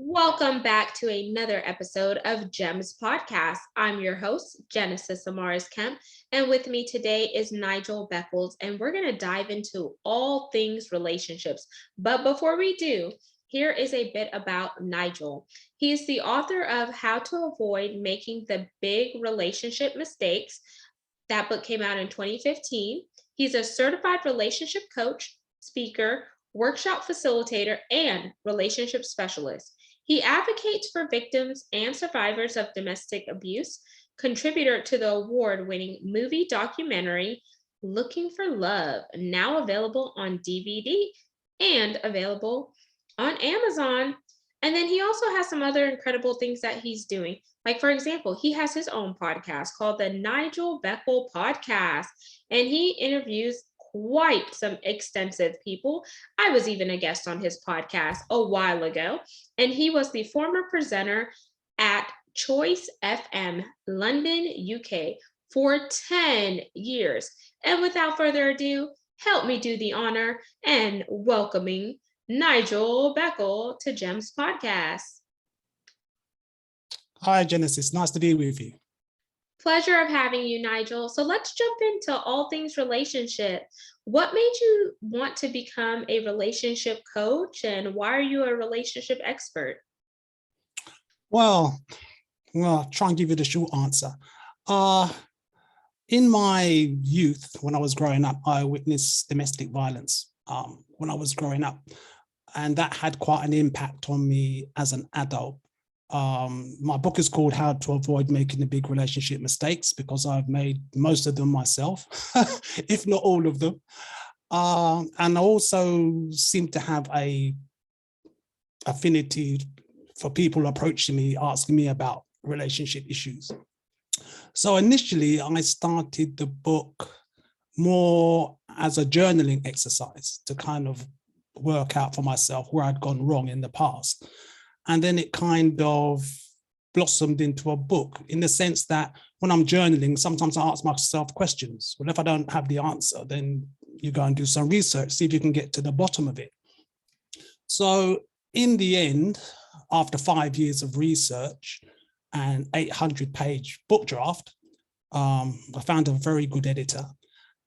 Welcome back to another episode of GEMS Podcast. I'm your host, Genesis Amaris Kemp, and with me today is Nigel Beckles, and we're going to dive into all things relationships. But before we do, here is a bit about Nigel. He is the author of How to Avoid Making the Big Relationship Mistakes. That book came out in 2015. He's a certified relationship coach, speaker, workshop facilitator, and relationship specialist. He advocates for victims and survivors of domestic abuse, contributor to the award-winning movie documentary Looking for Love, now available on DVD and available on Amazon. And then he also has some other incredible things that he's doing. Like, for example, he has his own podcast called the Nigel Beckles Podcast, and he interviews quite some extensive people. I was even a guest on his podcast a while ago, and he was the former presenter at Choice FM, London, UK, for 10 years. And without further ado, help me do the honor and welcoming Nigel Beckles to GEMS Podcast. Hi, Genesis. Nice to be with you. Pleasure of having you, Nigel. So let's jump into all things relationship. What made you want to become a relationship coach, and why are you a relationship expert? Well, I'll try and give you the short answer. In my youth, when I was growing up, I witnessed domestic violence when I was growing up, and that had quite an impact on me as an adult. My book is called How to Avoid Making the Big Relationship Mistakes, because I've made most of them myself, if not all of them. And I also seem to have a affinity for people approaching me, asking me about relationship issues. So initially, I started the book more as a journaling exercise to kind of work out for myself where I'd gone wrong in the past. And then it kind of blossomed into a book, in the sense that when I'm journaling, sometimes I ask myself questions. Well, if I don't have the answer, then you go and do some research, see if you can get to the bottom of it. So in the end, after 5 years of research and 800-page book draft, I found a very good editor,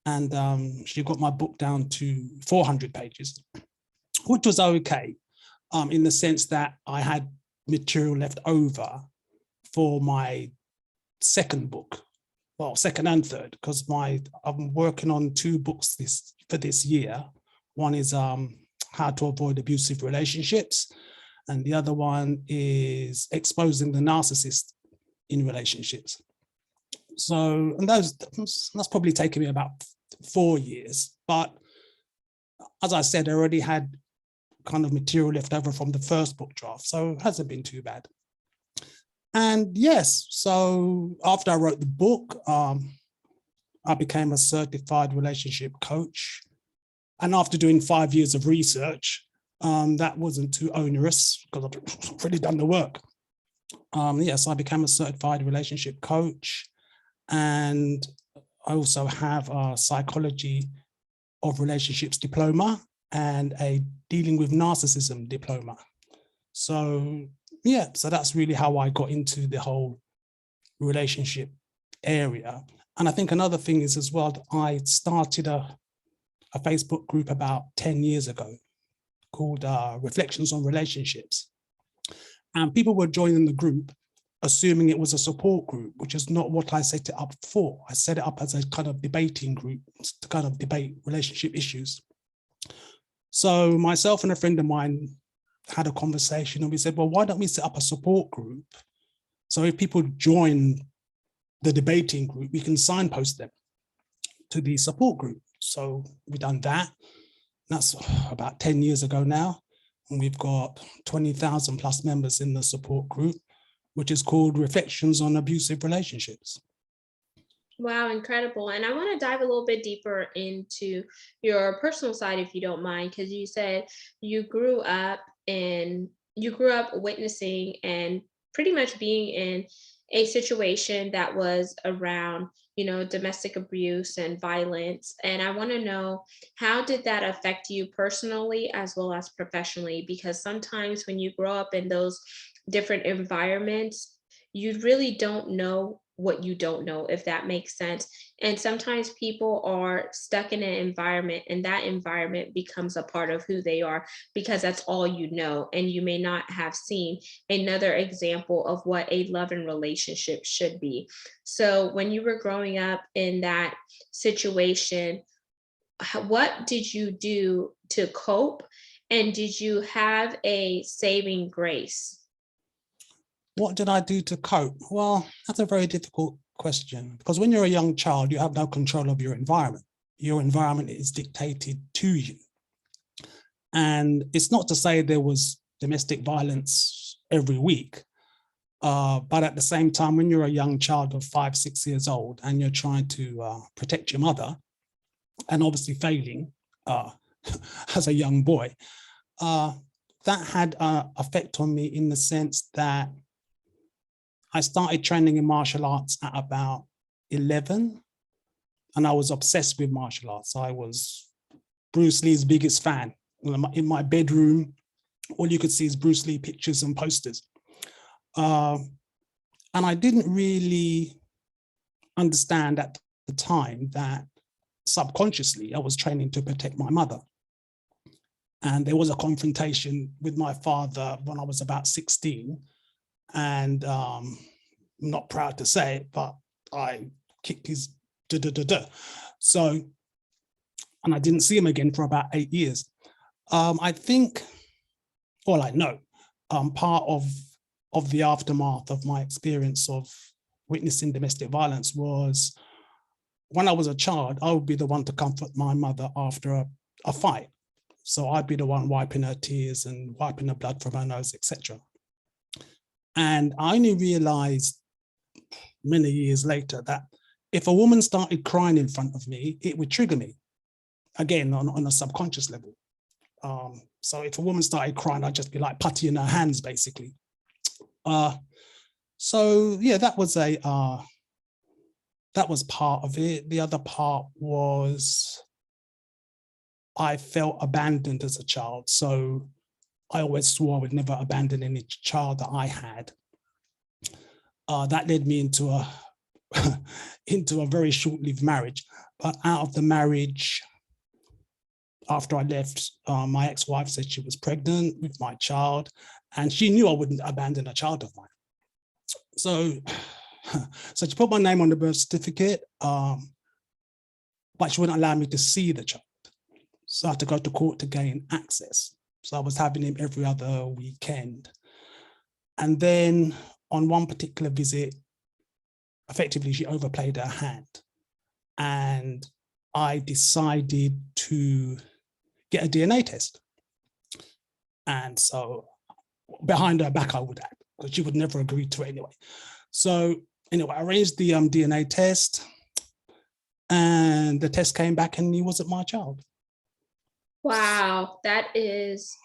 and she got my book down to 400 pages, which was okay. In the sense that I had material left over for my second book, well, second and third, because I'm working on 2 books for this year. One is How to Avoid Abusive Relationships, and the other one is Exposing the Narcissist in Relationships. So, and that's probably taken me about 4 years, but as I said, I already had kind of material left over from the first book draft, so it hasn't been too bad. And yes, so after I wrote the book, I became a certified relationship coach. And after doing 5 years of research, that wasn't too onerous because I've already done the work. Yes, I became a certified relationship coach, and I also have a psychology of relationships diploma and a dealing with narcissism diploma. So yeah, so that's really how I got into the whole relationship area. And I think another thing is as well, I started a Facebook group about 10 years ago called Reflections on Relationships. And people were joining the group assuming it was a support group, which is not what I set it up for. I set it up as a kind of debating group to kind of debate relationship issues. So myself and a friend of mine had a conversation, and we said, well, why don't we set up a support group? So if people join the debating group, we can signpost them to the support group. So we've done that. That's about 10 years ago now. And we've got 20,000 plus members in the support group, which is called Reflections on Abusive Relationships. Wow, incredible. And I want to dive a little bit deeper into your personal side, if you don't mind, because you said you grew up witnessing and pretty much being in a situation that was around domestic abuse and violence. And I want to know, how did that affect you personally as well as professionally? Because sometimes when you grow up in those different environments, you really don't know what you don't know, if that makes sense. And sometimes people are stuck in an environment, and that environment becomes a part of who they are because that's all you know. And you may not have seen another example of what a love and relationship should be. So, when you were growing up in that situation, what did you do to cope? And did you have a saving grace? What did I do to cope? Well, that's a very difficult question, because when you're a young child, you have no control of your environment. Your environment is dictated to you. And it's not to say there was domestic violence every week, but at the same time, when you're a young child of 5, 6 years old and you're trying to protect your mother, and obviously failing as a young boy, that had an effect on me in the sense that I started training in martial arts at about 11, and I was obsessed with martial arts. I was Bruce Lee's biggest fan. In my bedroom, all you could see is Bruce Lee pictures and posters. And I didn't really understand at the time that subconsciously I was training to protect my mother. And there was a confrontation with my father when I was about 16. And I'm not proud to say it, but I kicked his da-da-da-da. So, and I didn't see him again for about 8 years. I think, well, I know, part of the aftermath of my experience of witnessing domestic violence was when I was a child, I would be the one to comfort my mother after a fight. So I'd be the one wiping her tears and wiping the blood from her nose, etc. And I only realized many years later that if a woman started crying in front of me, it would trigger me, again, on a subconscious level. So if a woman started crying, I'd just be like putty in her hands, basically. So yeah, that was part of it. The other part was I felt abandoned as a child. So I always swore I would never abandon any child that I had. That led me into a into a very short-lived marriage. But out of the marriage, after I left, my ex-wife said she was pregnant with my child, and she knew I wouldn't abandon a child of mine. So she put my name on the birth certificate, but she wouldn't allow me to see the child. So I had to go to court to gain access. So I was having him every other weekend. And then on one particular visit, effectively, she overplayed her hand. And I decided to get a DNA test. And so behind her back, I would add, because she would never agree to it anyway. So anyway, I arranged the DNA test, and the test came back and he wasn't my child. Wow, that is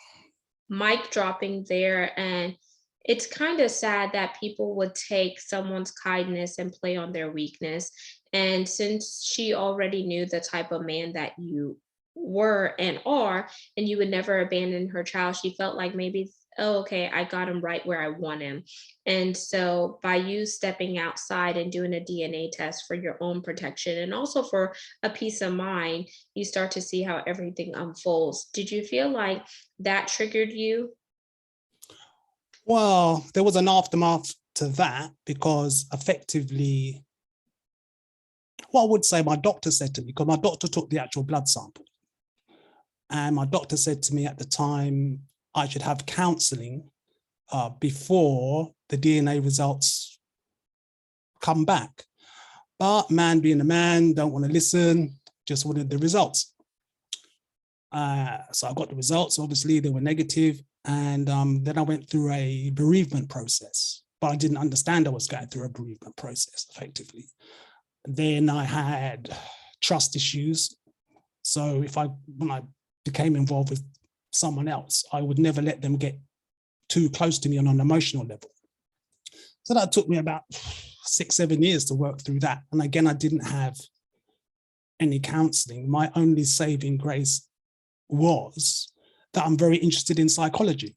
mic dropping there. And it's kind of sad that people would take someone's kindness and play on their weakness. And since she already knew the type of man that you were and are, and you would never abandon her child, she felt like maybe, oh, okay, I got him right where I want him. And so by you stepping outside and doing a DNA test for your own protection and also for a peace of mind, you start to see how everything unfolds. Did you feel like that triggered you? Well, there was an aftermath to that, because effectively, well, I would say my doctor said to me, because my doctor took the actual blood sample, and my doctor said to me at the time, I should have counseling before the DNA results come back. But man being a man, don't want to listen, just wanted the results. So I got the results, obviously they were negative. And then I went through a bereavement process, but I didn't understand I was going through a bereavement process effectively. Then I had trust issues. So when I became involved with someone else, I would never let them get too close to me on an emotional level. So that took me about 6-7 years to work through that. And again, I didn't have any counseling. My only saving grace was that I'm very interested in psychology.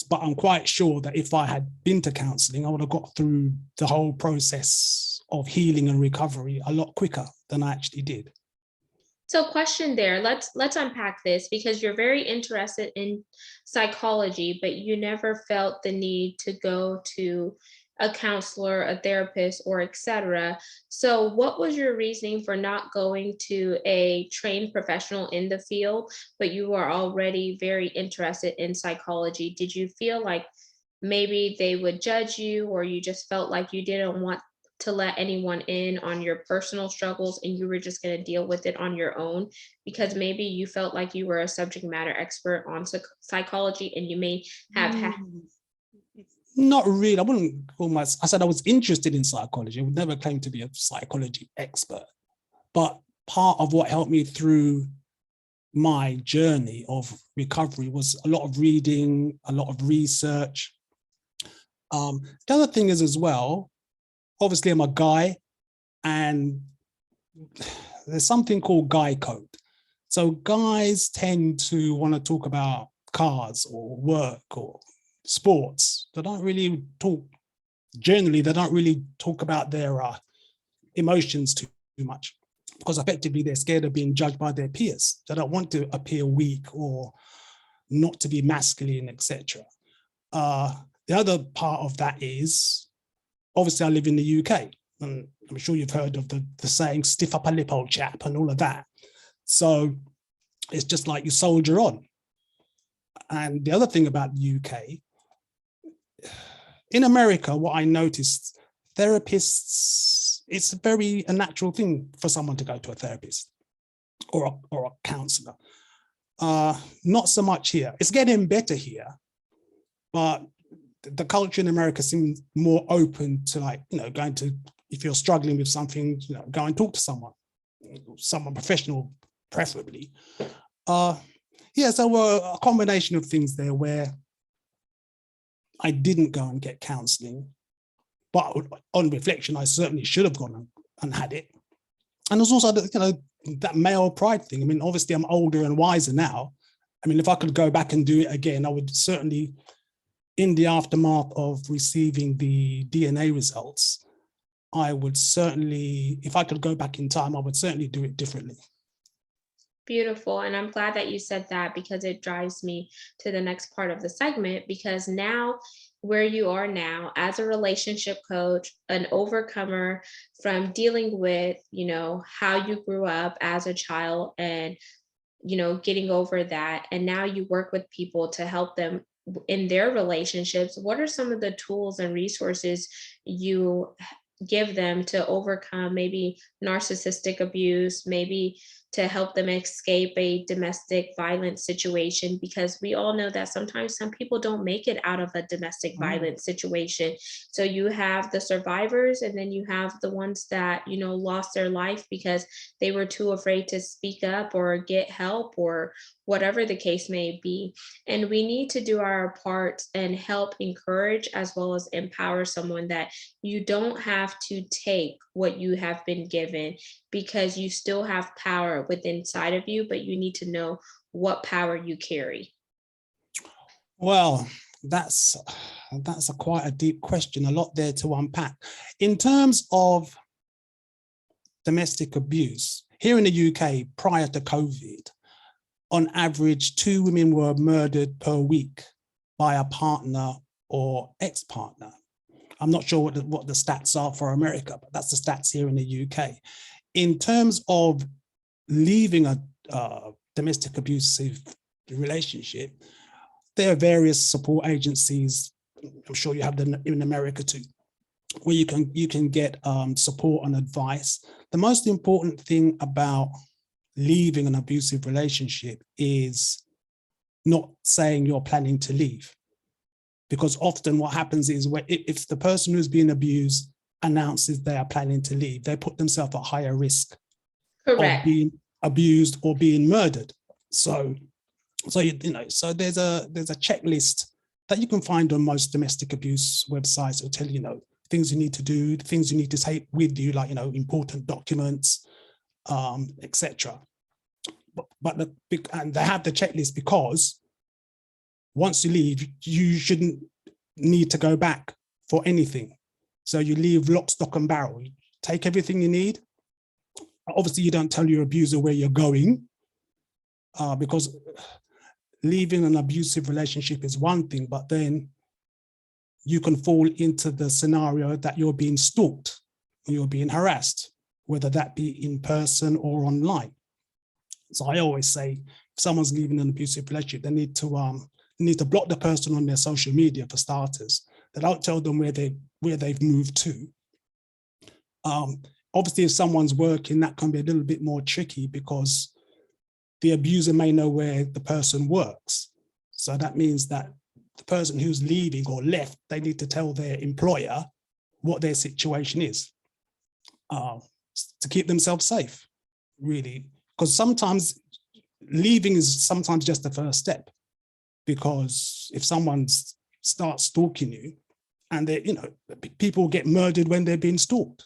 But I'm quite sure that if I had been to counseling, I would have got through the whole process of healing and recovery a lot quicker than I actually did. So question there, let's unpack this, because you're very interested in psychology, but you never felt the need to go to a counselor, a therapist, or etc. So what was your reasoning for not going to a trained professional in the field, but you were already very interested in psychology? Did you feel like maybe they would judge you, or you just felt like you didn't want to let anyone in on your personal struggles and you were just going to deal with it on your own, because maybe you felt like you were a subject matter expert on psychology and you may have had. Not really. I wouldn't call myself, I said I was interested in psychology. I would never claim to be a psychology expert. But part of what helped me through my journey of recovery was a lot of reading, a lot of research. The other thing is as well, obviously I'm a guy, and there's something called guy code. So guys tend to want to talk about cars or work or sports. They don't really talk, generally, they don't really talk about their emotions too much, because effectively they're scared of being judged by their peers. They don't want to appear weak or not to be masculine, etc. The other part of that is, obviously I live in the UK, and I'm sure you've heard of the saying, stiff upper lip, old chap, and all of that. So it's just like you soldier on. And the other thing about the UK, in America, what I noticed, therapists, it's a natural thing for someone to go to a therapist or a counselor. Not so much here. It's getting better here, but the culture in America seems more open to, like, going to, if you're struggling with something, go and talk to someone professional, preferably. Yeah, so a combination of things there where I didn't go and get counseling, but on reflection, I certainly should have gone and had it. And there's also, that male pride thing. I mean, obviously I'm older and wiser now. I mean, if I could go back and do it again, I would certainly, in the aftermath of receiving the DNA results, I would certainly, if I could go back in time, I would certainly do it differently. Beautiful. And I'm glad that you said that, because it drives me to the next part of the segment, because now where you are now as a relationship coach, an overcomer from dealing with, how you grew up as a child and, getting over that. And now you work with people to help them in their relationships. What are some of the tools and resources you give them to overcome maybe narcissistic abuse, maybe to help them escape a domestic violence situation? Because we all know that sometimes some people don't make it out of a domestic violence situation. So you have the survivors, and then you have the ones that, lost their life because they were too afraid to speak up or get help or whatever the case may be. And we need to do our part and help encourage as well as empower someone that you don't have to take what you have been given, because you still have power within inside of you, but you need to know what power you carry. Well, that's quite a deep question, a lot there to unpack. In terms of domestic abuse, here in the UK, prior to COVID, on average, 2 women were murdered per week by a partner or ex-partner. I'm not sure what the stats are for America, but that's the stats here in the UK. In terms of leaving a domestic abusive relationship, there are various support agencies. I'm sure you have them in America too, where you can get support and advice. The most important thing about leaving an abusive relationship is not saying you're planning to leave, because often what happens is, if the person who's being abused announces they are planning to leave, they put themselves at higher risk Correct. of being abused or being murdered. So there's a checklist that you can find on most domestic abuse websites that tell you, things you need to do, the things you need to take with you, like, important documents, etc. And they have the checklist because once you leave, you shouldn't need to go back for anything. So you leave lock, stock and barrel. You take everything you need. Obviously, you don't tell your abuser where you're going, because leaving an abusive relationship is one thing, but then you can fall into the scenario that you're being stalked, or you're being harassed, whether that be in person or online. So I always say, if someone's leaving an abusive relationship, they need to block the person on their social media for starters. They don't tell them where they've moved to. Obviously, if someone's working, that can be a little bit more tricky because the abuser may know where the person works. So that means that the person who's leaving or left, they need to tell their employer what their situation is, to keep themselves safe, really. Because sometimes leaving is sometimes just the first step. Because if someone starts stalking you, and people get murdered when they're being stalked.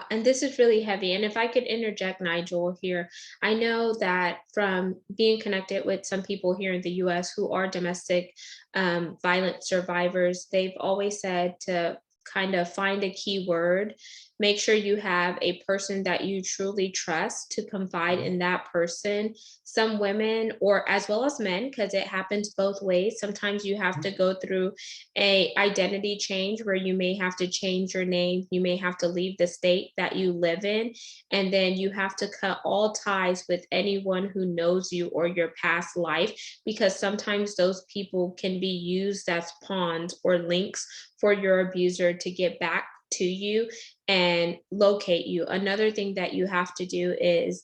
And this is really heavy. And if I could interject, Nigel, here, I know that from being connected with some people here in the US who are domestic violence survivors, they've always said to kind of find a key word. Make sure you have a person that you truly trust to confide in that person. Some women, or as well as men, because it happens both ways. Sometimes you have to go through a identity change where you may have to change your name. You may have to leave the state that you live in. And then you have to cut all ties with anyone who knows you or your past life, because sometimes those people can be used as pawns or links for your abuser to get back to you and locate you. Another thing that you have to do is,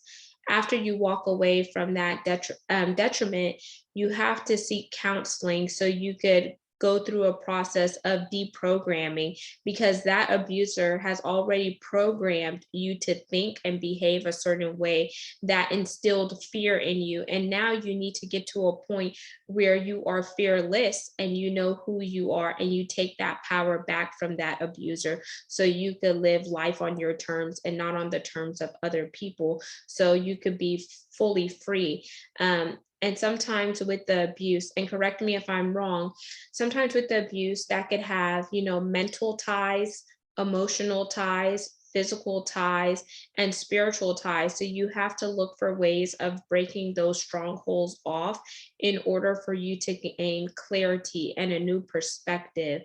after you walk away from that detriment, you have to seek counseling so you could go through a process of deprogramming, because that abuser has already programmed you to think and behave a certain way that instilled fear in you. And now you need to get to a point where you are fearless and you know who you are, and you take that power back from that abuser so you could live life on your terms and not on the terms of other people, so you could be fully free. And sometimes with the abuse, and correct me if I'm wrong, sometimes with the abuse that could have, mental ties, emotional ties, physical ties, and spiritual ties. So you have to look for ways of breaking those strongholds off in order for you to gain clarity and a new perspective,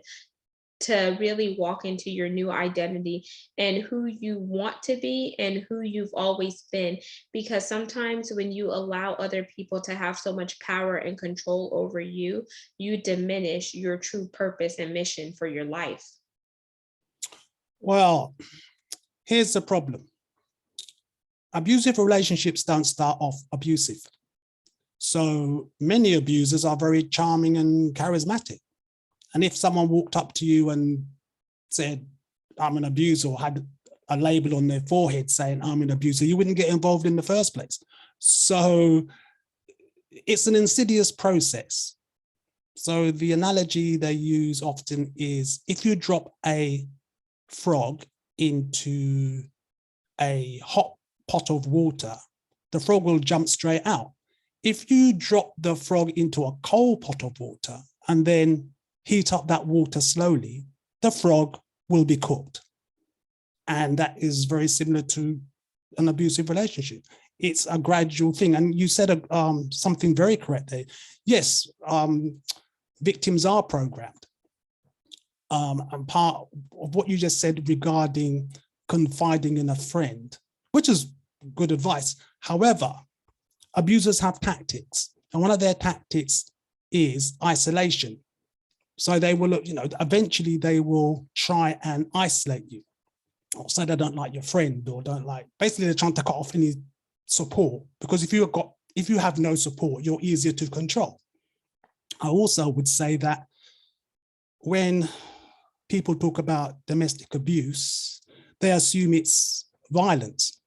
to really walk into your new identity and who you want to be and who you've always been. Because sometimes when you allow other people to have so much power and control over you, you diminish your true purpose and mission for your life. Well, here's the problem. Abusive relationships don't start off abusive. So many abusers are very charming and charismatic. And if someone walked up to you and said, I'm an abuser, or had a label on their forehead saying, I'm an abuser, you wouldn't get involved in the first place. So it's an insidious process. So the analogy they use often is, if you drop a frog into a hot pot of water, the frog will jump straight out. If you drop the frog into a cold pot of water and then heat up that water slowly, the frog will be cooked. And that is very similar to an abusive relationship. It's a gradual thing. And you said something very correct there. Yes, victims are programmed. And part of what you just said regarding confiding in a friend, which is good advice. However, abusers have tactics. And one of their tactics is isolation. So they will, eventually they will try and isolate you. Or say they don't like your friend, or basically they're trying to cut off any support, because if you have no support, you're easier to control. I also would say that when people talk about domestic abuse, they assume it's violence.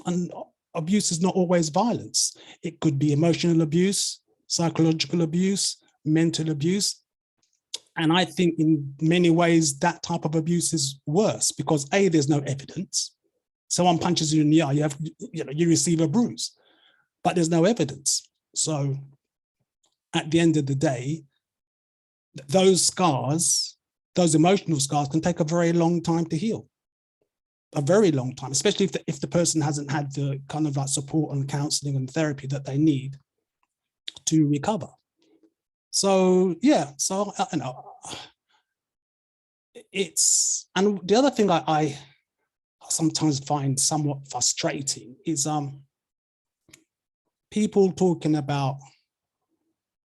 And abuse is not always violence. It could be emotional abuse, psychological abuse, mental abuse. And I think in many ways that type of abuse is worse because A, there's no evidence. Someone punches you in the eye, you receive a bruise, but there's no evidence. So at the end of the day, those scars, those emotional scars can take a very long time to heal. A very long time, especially if the person hasn't had the kind of like support and counseling and therapy that they need to recover. So yeah, so you know, it's, and the other thing I sometimes find somewhat frustrating is people talking about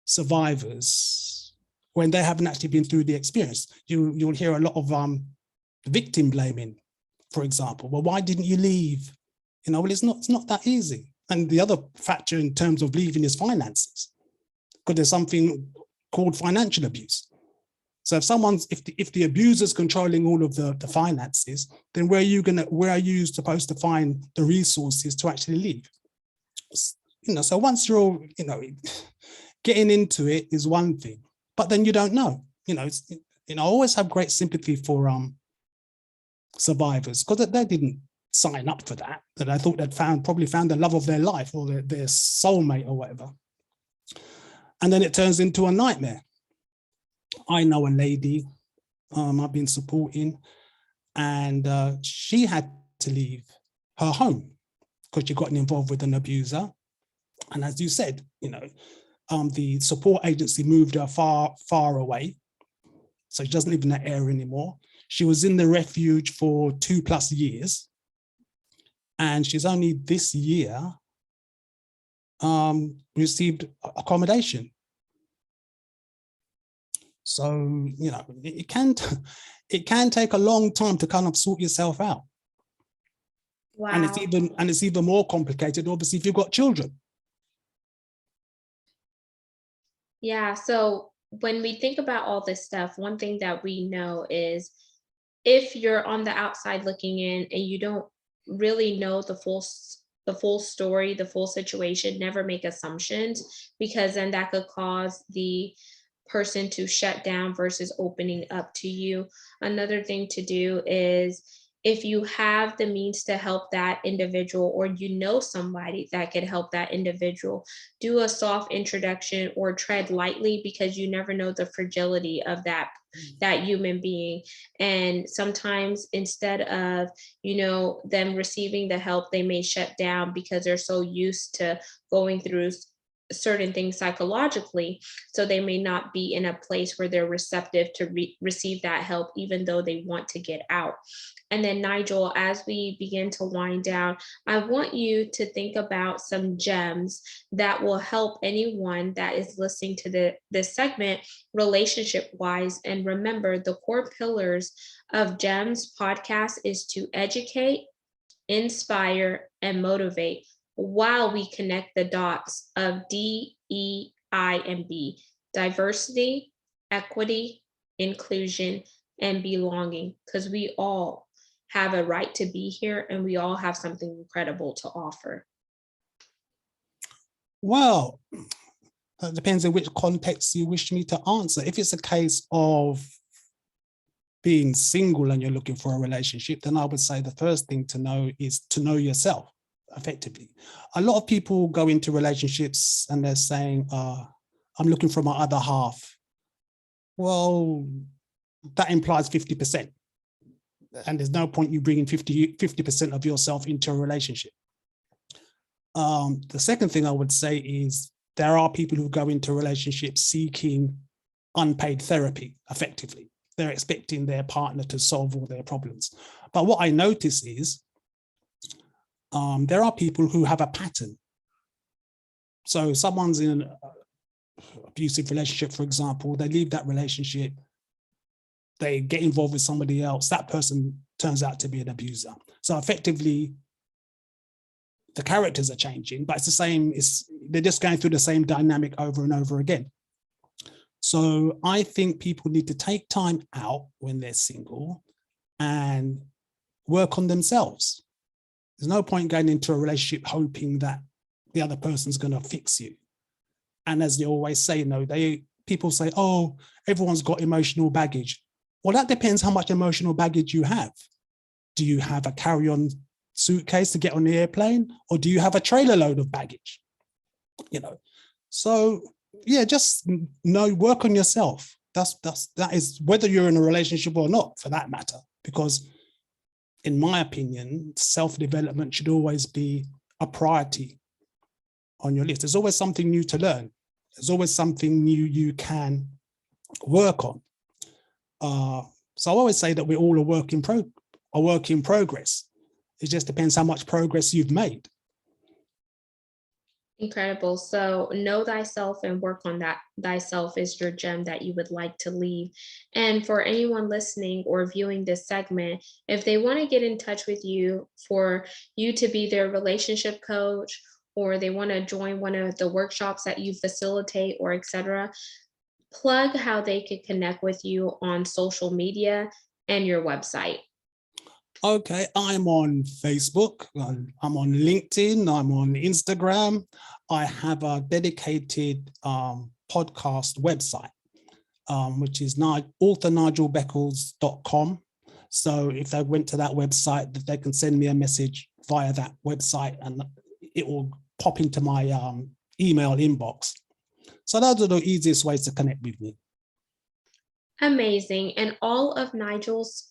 survivors when they haven't actually been through the experience. You'll hear a lot of victim blaming, for example. Well, why didn't you leave? You know, well, it's not that easy. And the other factor in terms of leaving is finances, because there's something called financial abuse. So if the abuser's controlling all of the finances, then where are you supposed to find the resources to actually leave? You know, so once you're all, you know, getting into it is one thing, but then you don't know. You know, I always have great sympathy for survivors, because they didn't sign up for that. That I thought they'd probably found the love of their life or their soulmate or whatever, and then it turns into a nightmare. I know a lady I've been supporting, and she had to leave her home because she got involved with an abuser. And as you said, you know, the support agency moved her far, far away. So she doesn't live in that area anymore. She was in the refuge for 2+ years. And she's only this year received accommodation. So, you know, it can take a long time to kind of sort yourself out. Wow. And it's even more complicated, obviously, if you've got children. Yeah. So when we think about all this stuff, one thing that we know is if you're on the outside looking in and you don't really know the full story, the full situation, never make assumptions, because then that could cause the person to shut down versus opening up to you. Another thing to do is, if you have the means to help that individual, or you know somebody that could help that individual, do a soft introduction or tread lightly, because you never know the fragility of that human being. And sometimes instead of, you know, them receiving the help, they may shut down because they're so used to going through certain things psychologically, so they may not be in a place where they're receptive to receive that help, even though they want to get out. And then, Nigel, as we begin to wind down, I want you to think about some gems that will help anyone that is listening to this segment relationship wise. And remember, the core pillars of GEMS podcast is to educate, inspire, and motivate, while we connect the dots of D, E, I, and B: diversity, equity, inclusion, and belonging, because we all have a right to be here and we all have something incredible to offer. Well, it depends on which context you wish me to answer. If it's a case of being single and you're looking for a relationship, then I would say the first thing to know is to know yourself effectively. A lot of people go into relationships and they're saying, I'm looking for my other half. Well, that implies 50%. And there's no point you bringing 50% of yourself into a relationship. The second thing I would say is there are people who go into relationships seeking unpaid therapy effectively. They're expecting their partner to solve all their problems. But what I notice is there are people who have a pattern. So someone's in an abusive relationship, for example, they leave that relationship, they get involved with somebody else, that person turns out to be an abuser. So effectively, the characters are changing, but it's the same, they're just going through the same dynamic over and over again. So I think people need to take time out when they're single and work on themselves. There's no point going into a relationship hoping that the other person's going to fix you. And as they always say, no, people say, oh, everyone's got emotional baggage. Well, that depends how much emotional baggage you have. Do you have a carry-on suitcase to get on the airplane, or do you have a trailer load of baggage? So yeah, just work on yourself. That is whether you're in a relationship or not, for that matter, because in my opinion, self-development should always be a priority on your list. There's always something new to learn. There's always something new you can work on. So I always say that we're all a work in progress. It just depends how much progress you've made. Incredible. So know thyself and work on that. Thyself is your gem that you would like to leave. And for anyone listening or viewing this segment, if they want to get in touch with you for you to be their relationship coach, or they want to join one of the workshops that you facilitate, or etc., plug how they could connect with you on social media and your website. Okay, I'm on Facebook, I'm on LinkedIn, I'm on Instagram. I have a dedicated podcast website, which is authornigelbeckles.com. So if they went to that website, they can send me a message via that website and it will pop into my email inbox. So those are the easiest ways to connect with me. Amazing. And all of Nigel's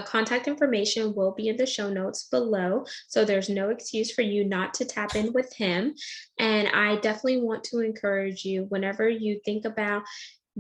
contact information will be in the show notes below. So there's no excuse for you not to tap in with him. And I definitely want to encourage you, whenever you think about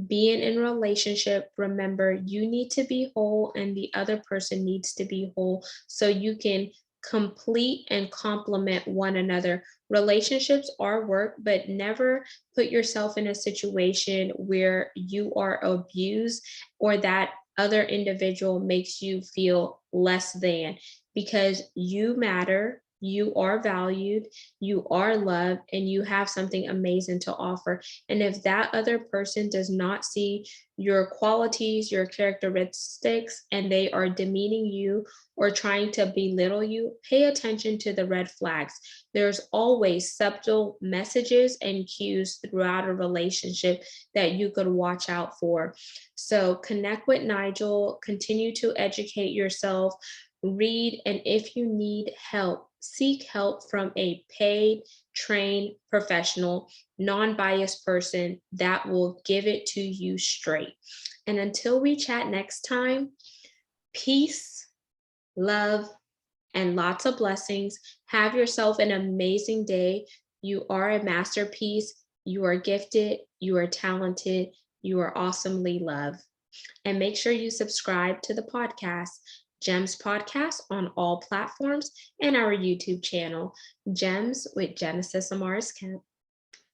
being in a relationship, remember you need to be whole and the other person needs to be whole, so you can complete and complement one another. Relationships are work, but never put yourself in a situation where you are abused or that other individual makes you feel less than, because you matter. You are valued, you are loved, and you have something amazing to offer. And if that other person does not see your qualities, your characteristics, and they are demeaning you or trying to belittle you, pay attention to the red flags. There's always subtle messages and cues throughout a relationship that you could watch out for. So connect with Nigel, continue to educate yourself, read, and if you need help, seek help from a paid, trained professional, non-biased person that will give it to you straight. And until we chat next time, peace, love, and lots of blessings. Have yourself an amazing day. You are a masterpiece. You are gifted. You are talented. You are awesomely loved. And make sure you subscribe to the podcast, GEMS Podcast, on all platforms, and our YouTube channel, GEMS with Genesis Amaris Kemp.